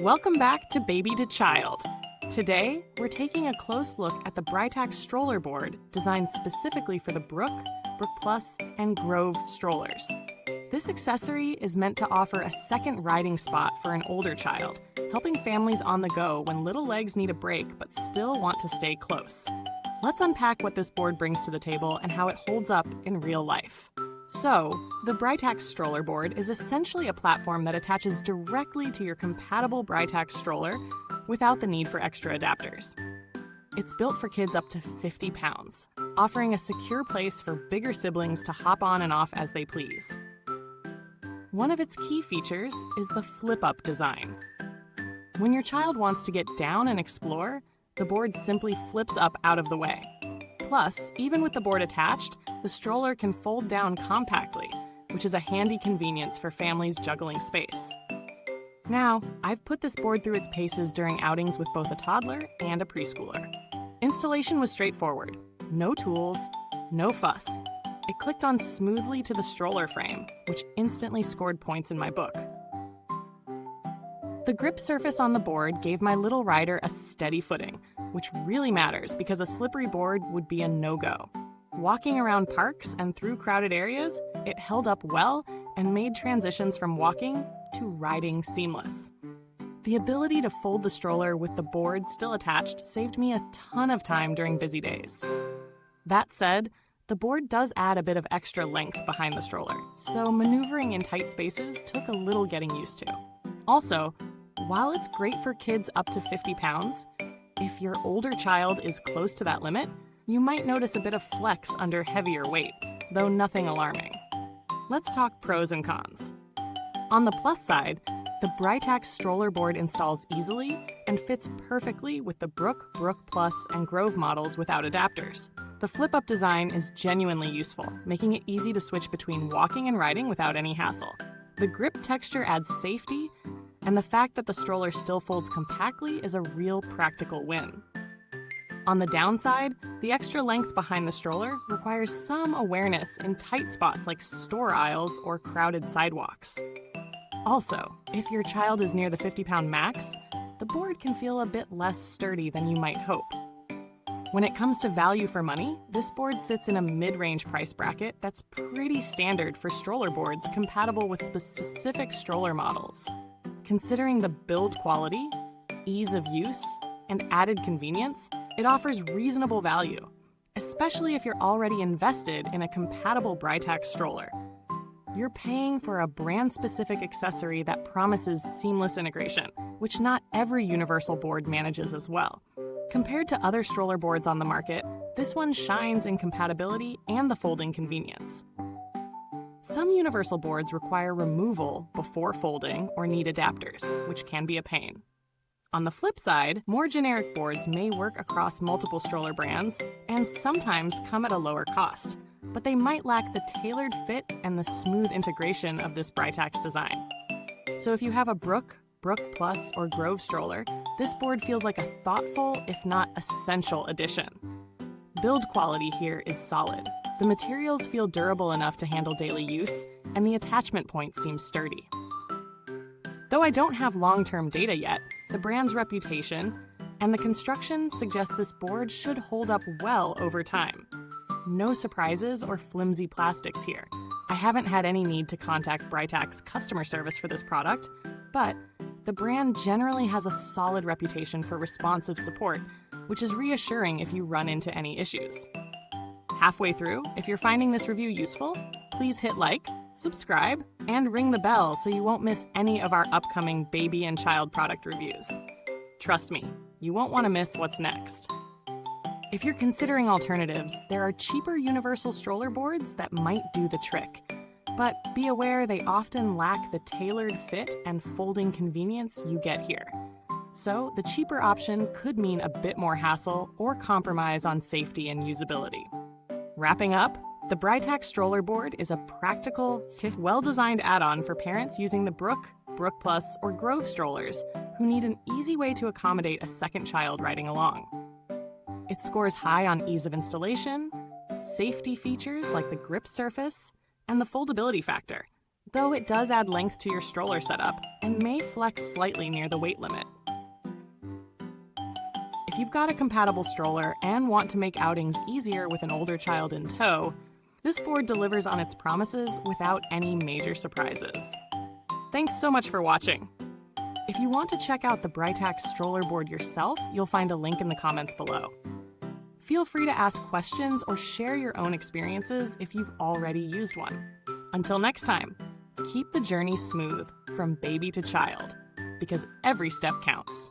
Welcome back to Baby to Child. Today, we're taking a close look at the Britax Stroller Board designed specifically for the Brook, Brook Plus, and Grove strollers. This accessory is meant to offer a second riding spot for an older child, helping families on the go when little legs need a break but still want to stay close. Let's unpack what this board brings to the table and how it holds up in real life. So, the Britax Stroller Board is essentially a platform that attaches directly to your compatible Britax stroller without the need for extra adapters. It's built for kids up to 50 pounds, offering a secure place for bigger siblings to hop on and off as they please. One of its key features is the flip-up design. When your child wants to get down and explore, the board simply flips up out of the way. Plus, even with the board attached, the stroller can fold down compactly, which is a handy convenience for families juggling space. Now, I've put this board through its paces during outings with both a toddler and a preschooler. Installation was straightforward. No tools, no fuss. It clicked on smoothly to the stroller frame, which instantly scored points in my book. The grip surface on the board gave my little rider a steady footing, which really matters because a slippery board would be a no-go. Walking around parks and through crowded areas, it held up well and made transitions from walking to riding seamless. The ability to fold the stroller with the board still attached saved me a ton of time during busy days. That said, the board does add a bit of extra length behind the stroller, so maneuvering in tight spaces took a little getting used to. Also, while it's great for kids up to 50 pounds, if your older child is close to that limit, you might notice a bit of flex under heavier weight, though nothing alarming. Let's talk pros and cons. On the plus side, the Britax Stroller Board installs easily and fits perfectly with the Brook, Brook Plus, and Grove models without adapters. The flip-up design is genuinely useful, making it easy to switch between walking and riding without any hassle. The grip texture adds safety, and the fact that the stroller still folds compactly is a real practical win. On the downside, the extra length behind the stroller requires some awareness in tight spots like store aisles or crowded sidewalks. Also, if your child is near the 50-pound max, the board can feel a bit less sturdy than you might hope. When it comes to value for money, this board sits in a mid-range price bracket that's pretty standard for stroller boards compatible with specific stroller models. Considering the build quality, ease of use, and added convenience, it offers reasonable value, especially if you're already invested in a compatible Britax stroller. You're paying for a brand-specific accessory that promises seamless integration, which not every universal board manages as well. Compared to other stroller boards on the market, this one shines in compatibility and the folding convenience. Some universal boards require removal before folding or need adapters, which can be a pain. On the flip side, more generic boards may work across multiple stroller brands and sometimes come at a lower cost, but they might lack the tailored fit and the smooth integration of this Britax design. So if you have a Brook, Brook Plus, or Grove stroller, this board feels like a thoughtful, if not essential, addition. Build quality here is solid. The materials feel durable enough to handle daily use, and the attachment points seem sturdy. Though I don't have long-term data yet, the brand's reputation and the construction suggest this board should hold up well over time. No surprises or flimsy plastics here. I haven't had any need to contact Britax customer service for this product, but the brand generally has a solid reputation for responsive support, which is reassuring if you run into any issues. Halfway through, if you're finding this review useful, please hit like, subscribe, and ring the bell so you won't miss any of our upcoming baby and child product reviews. Trust me, you won't want to miss what's next. If you're considering alternatives, there are cheaper universal stroller boards that might do the trick. But be aware they often lack the tailored fit and folding convenience you get here. So the cheaper option could mean a bit more hassle or compromise on safety and usability. Wrapping up, the Britax Stroller Board is a practical, well-designed add-on for parents using the Brook, Brook Plus, or Grove strollers who need an easy way to accommodate a second child riding along. It scores high on ease of installation, safety features like the grip surface, and the foldability factor, though it does add length to your stroller setup and may flex slightly near the weight limit. If you've got a compatible stroller and want to make outings easier with an older child in tow, this board delivers on its promises without any major surprises. Thanks so much for watching. If you want to check out the Britax Stroller Board yourself, you'll find a link in the comments below. Feel free to ask questions or share your own experiences if you've already used one. Until next time, keep the journey smooth from baby to child, because every step counts.